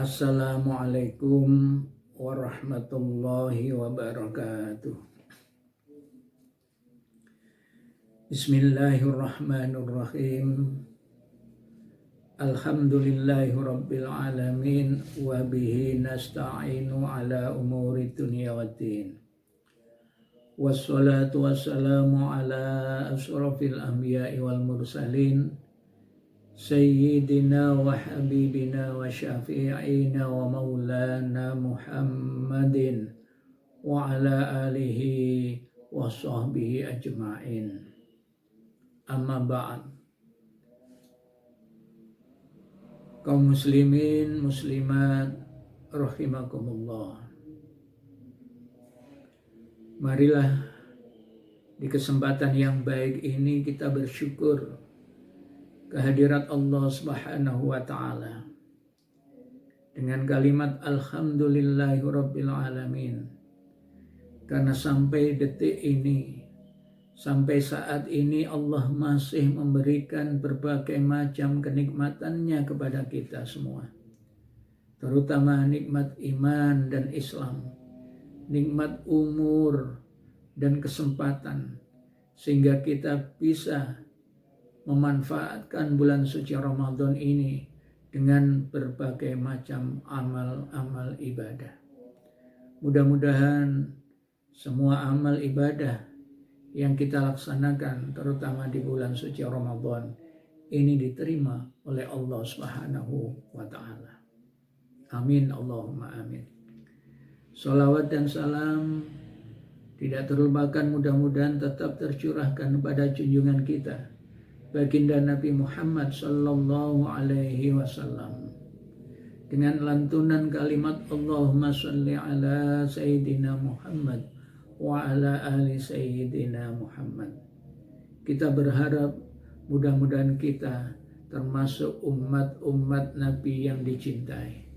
Assalamualaikum warahmatullahi wabarakatuh. Bismillahirrahmanirrahim. Alhamdulillahi rabbil alamin wa bihi nasta'inu ala umuri dunya waddin. Wassalatu wassalamu ala asyrafil anbiya'i wal mursalin Sayyidina wa habibina wa syafi'ina wa maulana Muhammadin wa ala alihi wa sahbihi ajma'in. Amma ba'd. Kaum muslimin, muslimat rahimakumullah. Marilah di kesempatan yang baik ini kita bersyukur kehadirat Allah Subhanahu wa ta'ala dengan kalimat alhamdulillahi rabbil alamin, karena sampai detik ini, sampai saat ini Allah masih memberikan berbagai macam kenikmatannya kepada kita semua, terutama nikmat iman dan Islam, nikmat umur dan kesempatan, sehingga kita bisa memanfaatkan bulan suci Ramadan ini dengan berbagai macam amal-amal ibadah. Mudah-mudahan semua amal ibadah yang kita laksanakan, terutama di bulan suci Ramadan ini, diterima oleh Allah Subhanahu wa ta'ala. Amin, Allahumma amin. Salawat dan salam tidak terlupakan mudah-mudahan tetap tercurahkan kepada junjungan kita, Baginda Nabi Muhammad sallallahu alaihi wasallam, dengan lantunan kalimat Allahumma sholli ala Sayyidina Muhammad wa ala ali Sayyidina Muhammad. Kita berharap mudah-mudahan kita termasuk umat-umat Nabi yang dicintai,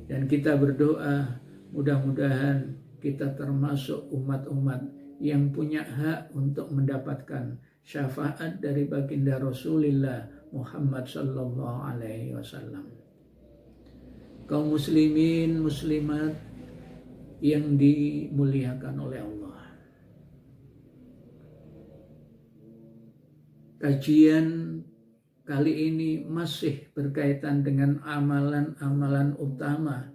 dan kita berdoa mudah-mudahan kita termasuk umat-umat yang punya hak untuk mendapatkan syafaat dari baginda Rasulullah Muhammad sallallahu alaihi wasallam. Kaum muslimin, muslimat yang dimuliakan oleh Allah, kajian kali ini masih berkaitan dengan amalan-amalan utama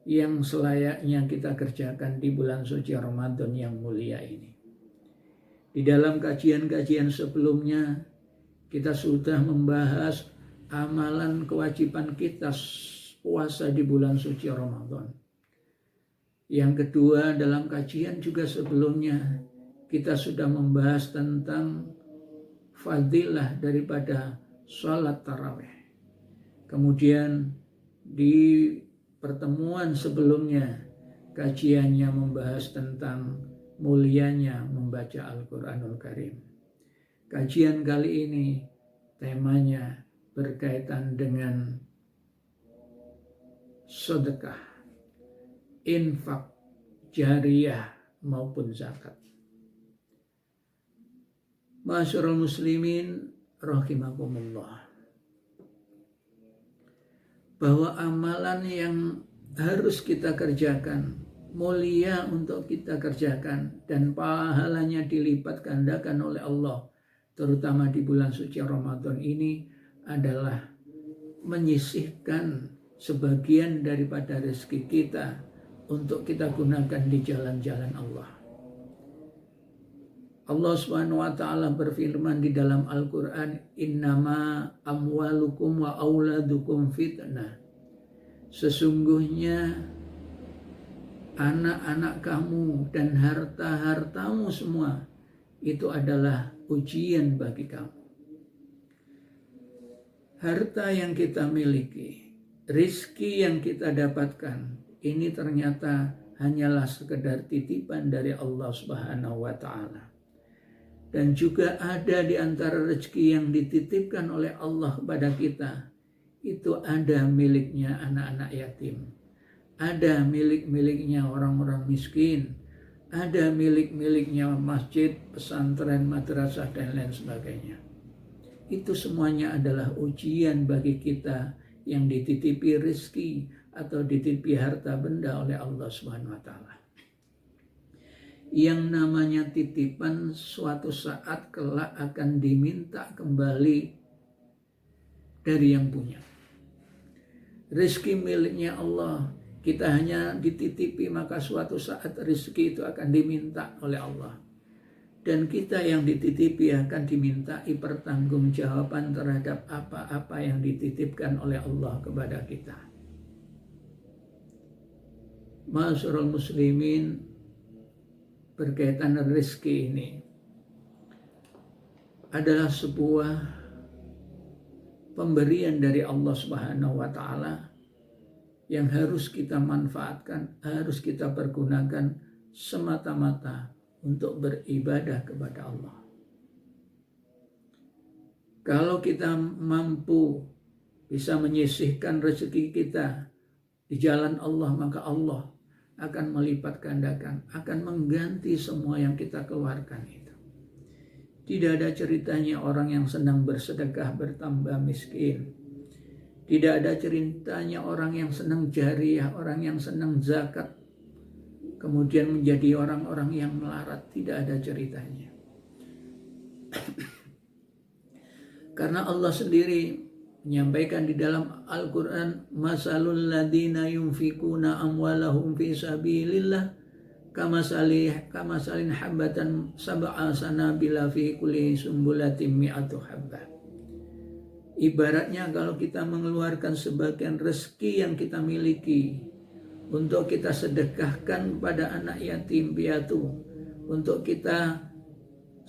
yang selayaknya kita kerjakan di bulan suci Ramadan yang mulia ini. Di dalam kajian-kajian sebelumnya kita sudah membahas amalan kewajiban kita puasa di bulan suci Ramadan. Yang kedua, dalam kajian juga sebelumnya kita sudah membahas tentang fadilah daripada sholat tarawih. Kemudian di pertemuan sebelumnya kajiannya membahas tentang mulianya membaca Al-Quranul Karim. Kajian kali ini temanya berkaitan dengan sedekah, infak, jariyah maupun zakat. Ma'asyiral muslimin rahimakumullah, bahwa amalan yang harus kita kerjakan, mulia untuk kita kerjakan, dan pahalanya dilipat gandakan oleh Allah, terutama di bulan suci Ramadan ini, adalah menyisihkan sebagian daripada rezeki kita untuk kita gunakan di jalan-jalan Allah. Allah Subhanahu wa ta'ala berfirman di dalam Al-Quran, innama amwalukum wa auladukum fitnah, sesungguhnya anak-anak kamu dan harta-hartamu semua itu adalah ujian bagi kamu. Harta yang kita miliki, rizki yang kita dapatkan, ini ternyata hanyalah sekedar titipan dari Allah Subhanahu wa ta'ala. Dan juga ada di antara rezeki yang dititipkan oleh Allah kepada kita, itu ada miliknya anak-anak yatim, ada milik-miliknya orang-orang miskin, ada milik-miliknya masjid, pesantren, madrasah, dan lain sebagainya. Itu semuanya adalah ujian bagi kita yang dititipi rezeki atau dititipi harta benda oleh Allah Subhanahu wa taala. Yang namanya titipan suatu saat kelak akan diminta kembali dari yang punya. Rezeki miliknya Allah, kita hanya dititipi, maka suatu saat rezeki itu akan diminta oleh Allah. Dan kita yang dititipi akan dimintai pertanggungjawaban terhadap apa-apa yang dititipkan oleh Allah kepada kita. Ma'asyiral muslimin, berkaitan rezeki ini adalah sebuah pemberian dari Allah Subhanahu wa taala yang harus kita manfaatkan, harus kita pergunakan semata-mata untuk beribadah kepada Allah. Kalau kita mampu bisa menyisihkan rezeki kita di jalan Allah, maka Allah akan melipat gandakan, akan mengganti semua yang kita keluarkan itu. Tidak ada ceritanya orang yang senang bersedekah bertambah miskin. Tidak ada ceritanya orang yang senang jariah, orang yang senang zakat kemudian menjadi orang-orang yang melarat. Tidak ada ceritanya. Karena Allah sendiri menyampaikan di dalam Al-Quran, masalul ladina yunfikuna amwalahum fi sabilillah kamasalin habbatan sab'a sanabila fi kulli sumbulatin mi'atu habbah. Ibaratnya kalau kita mengeluarkan sebagian rezeki yang kita miliki untuk kita sedekahkan kepada anak yatim piatu, untuk kita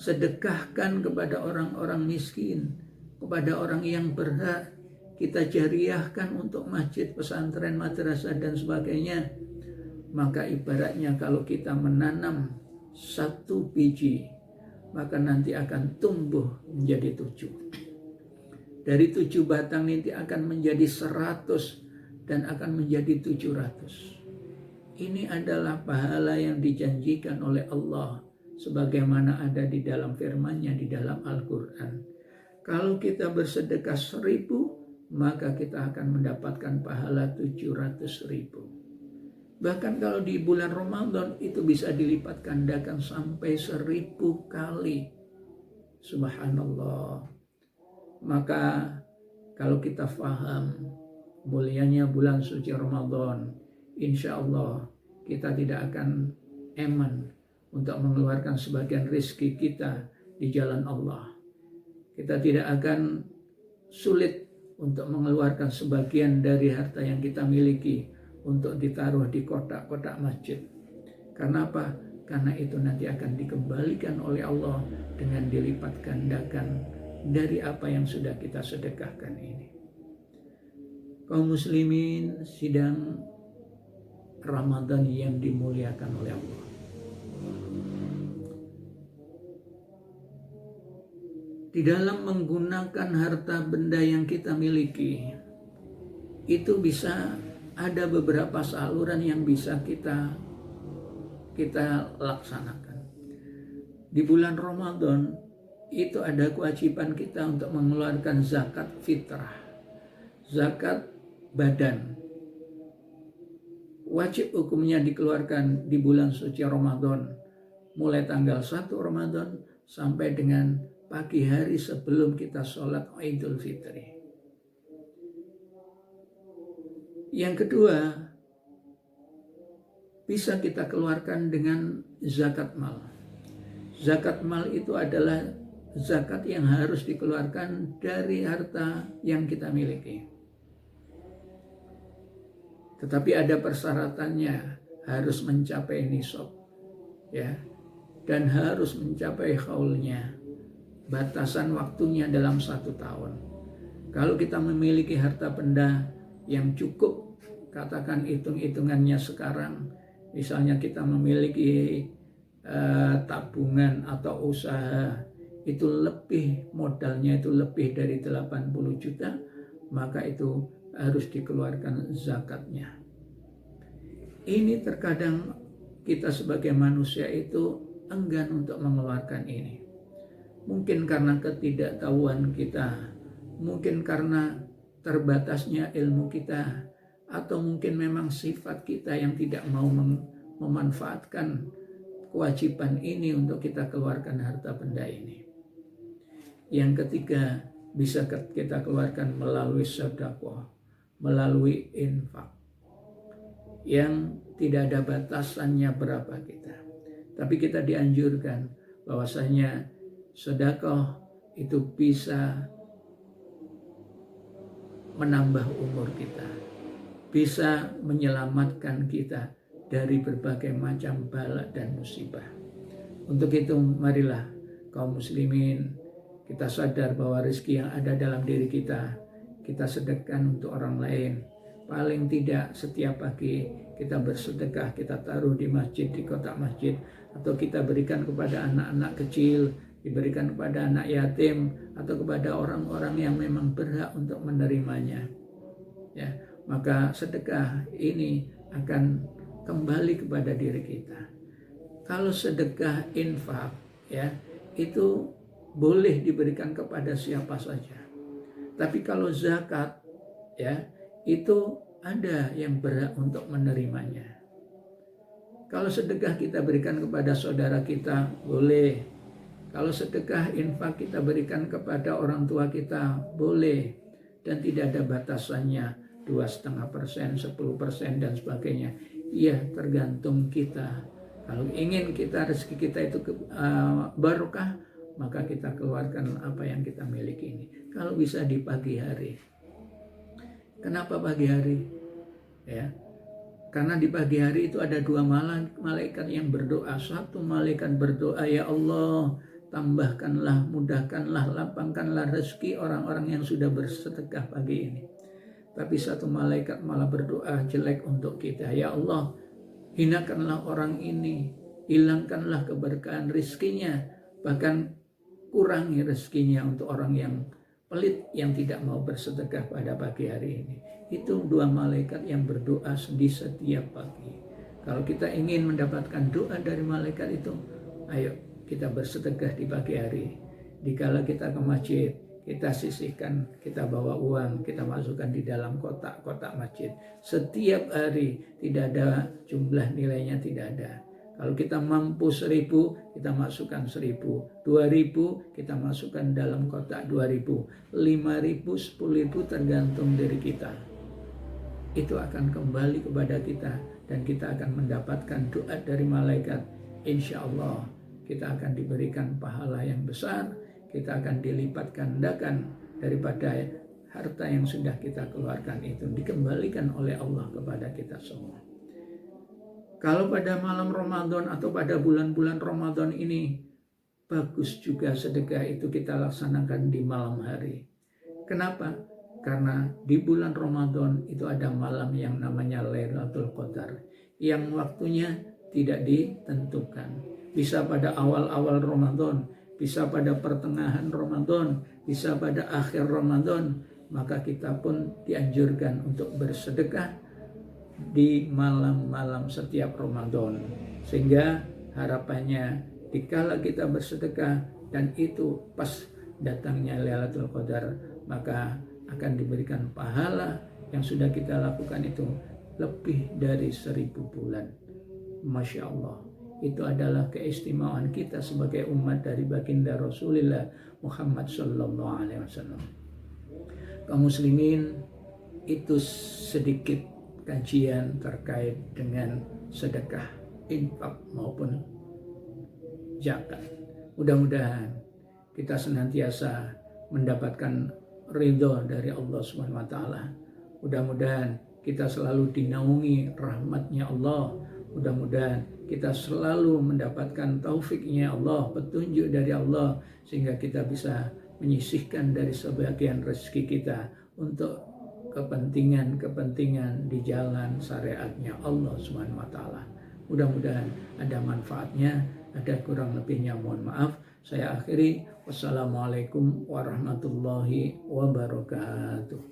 sedekahkan kepada orang-orang miskin, kepada orang yang berhak, kita jariahkan untuk masjid, pesantren, madrasah dan sebagainya. Maka ibaratnya kalau kita menanam satu biji, maka nanti akan tumbuh menjadi 7. Dari 7 batang nanti akan menjadi 100 dan akan menjadi 700. Ini adalah pahala yang dijanjikan oleh Allah sebagaimana ada di dalam firman-Nya di dalam Al-Quran. Kalau kita bersedekah 1000, maka kita akan mendapatkan pahala 700.000. Bahkan kalau di bulan Ramadan itu bisa dilipat gandakan sampai 1000 kali. Subhanallah. Maka kalau kita faham mulianya bulan suci Ramadan, insya Allah kita tidak akan eman untuk mengeluarkan sebagian rezeki kita di jalan Allah. Kita tidak akan sulit untuk mengeluarkan sebagian dari harta yang kita miliki untuk ditaruh di kotak-kotak masjid. Karena apa? Karena itu nanti akan dikembalikan oleh Allah dengan dilipat gandakan dari apa yang sudah kita sedekahkan ini. Kaum muslimin sidang Ramadan yang dimuliakan oleh Allah. Di dalam menggunakan harta benda yang kita miliki, itu bisa ada beberapa saluran yang bisa kita laksanakan. Di bulan Ramadan itu ada kewajiban kita untuk mengeluarkan zakat fitrah, zakat badan. Wajib hukumnya dikeluarkan di bulan suci Ramadan, mulai tanggal 1 Ramadan sampai dengan pagi hari sebelum kita sholat Idul Fitri. Yang kedua, bisa kita keluarkan dengan zakat mal. Zakat mal itu adalah zakat yang harus dikeluarkan dari harta yang kita miliki. Tetapi ada persyaratannya, harus mencapai nisab, ya, dan harus mencapai haulnya, batasan waktunya dalam 1 tahun. Kalau kita memiliki harta benda yang cukup, katakan hitung-hitungannya sekarang, misalnya kita memiliki tabungan atau usaha, itu lebih, modalnya itu lebih dari 80 juta, maka itu harus dikeluarkan zakatnya. Ini terkadang kita sebagai manusia itu enggan untuk mengeluarkan ini. Mungkin karena ketidaktahuan kita, mungkin karena terbatasnya ilmu kita, atau mungkin memang sifat kita yang tidak mau memanfaatkan kewajiban ini untuk kita keluarkan harta benda ini. Yang ketiga, bisa kita keluarkan melalui sedekah, melalui infak yang tidak ada batasannya berapa kita. Tapi kita dianjurkan bahwasanya sedekah itu bisa menambah umur kita, bisa menyelamatkan kita dari berbagai macam bala dan musibah. Untuk itu marilah kaum muslimin kita sadar bahwa rezeki yang ada dalam diri kita sedekahkan untuk orang lain. Paling tidak setiap pagi kita bersedekah, kita taruh di masjid, di kotak masjid, atau kita berikan kepada anak-anak kecil, diberikan kepada anak yatim, atau kepada orang-orang yang memang berhak untuk menerimanya. Ya, maka sedekah ini akan kembali kepada diri kita. Kalau sedekah infak, ya, itu boleh diberikan kepada siapa saja. Tapi kalau zakat, ya, itu ada yang berhak untuk menerimanya. Kalau sedekah kita berikan kepada saudara kita, boleh. Kalau sedekah infak kita berikan kepada orang tua kita, boleh. Dan tidak ada batasannya, 2,5%, 10% dan sebagainya. Iya, tergantung kita. Kalau ingin rezeki kita itu barokah, maka kita keluarkan apa yang kita miliki ini. Kalau bisa di pagi hari. Kenapa pagi hari? Ya, karena di pagi hari itu ada dua malaikat yang berdoa. Satu malaikat berdoa, ya Allah, tambahkanlah, mudahkanlah, lapangkanlah rezeki orang-orang yang sudah bersedekah pagi ini. Tapi satu malaikat malah berdoa jelek untuk kita. Ya Allah, hinakanlah orang ini, hilangkanlah keberkahan rezekinya, bahkan kurangi rezekinya untuk orang yang pelit yang tidak mau bersedekah pada pagi hari ini. Itu dua malaikat yang berdoa di setiap pagi. Kalau kita ingin mendapatkan doa dari malaikat itu, ayo kita bersedekah di pagi hari. Dikala kita ke masjid, kita sisihkan, kita bawa uang, kita masukkan di dalam kotak-kotak masjid. Setiap hari, tidak ada jumlah nilainya, tidak ada. Kalau kita mampu 1.000, kita masukkan 1.000. 2.000, kita masukkan dalam kotak 2.000. 5.000, 10.000 tergantung dari kita. Itu akan kembali kepada kita dan kita akan mendapatkan doa dari malaikat. Insya Allah kita akan diberikan pahala yang besar. Kita akan dilipat gandakan daripada harta yang sudah kita keluarkan itu. Dikembalikan oleh Allah kepada kita semua. Kalau pada malam Ramadan atau pada bulan-bulan Ramadan ini, bagus juga sedekah itu kita laksanakan di malam hari. Kenapa? Karena di bulan Ramadan itu ada malam yang namanya Lailatul Qadar, yang waktunya tidak ditentukan. Bisa pada awal-awal Ramadan, bisa pada pertengahan Ramadan, bisa pada akhir Ramadan. Maka kita pun dianjurkan untuk bersedekah di malam-malam setiap Ramadan, sehingga harapannya dikala kita bersedekah dan itu pas datangnya Lailatul Qadar, maka akan diberikan pahala yang sudah kita lakukan itu lebih dari 1.000 bulan. Masya Allah, itu adalah keistimewaan kita sebagai umat dari baginda Rasulullah Muhammad Sallallahu Alaihi Wasallam. Kaum muslimin, itu sedikit kajian terkait dengan sedekah, infak maupun zakat. Mudah-mudahan kita senantiasa mendapatkan ridho dari Allah Subhanahu wa taala. Mudah-mudahan kita selalu dinaungi rahmatnya Allah. Mudah-mudahan kita selalu mendapatkan taufiknya Allah, petunjuk dari Allah, sehingga kita bisa menyisihkan dari sebagian rezeki kita untuk kepentingan di jalan syariatnya Allah Subhanahu wa taala. Mudah-mudahan ada manfaatnya, ada kurang lebihnya mohon maaf. Saya akhiri, wassalamualaikum warahmatullahi wabarakatuh.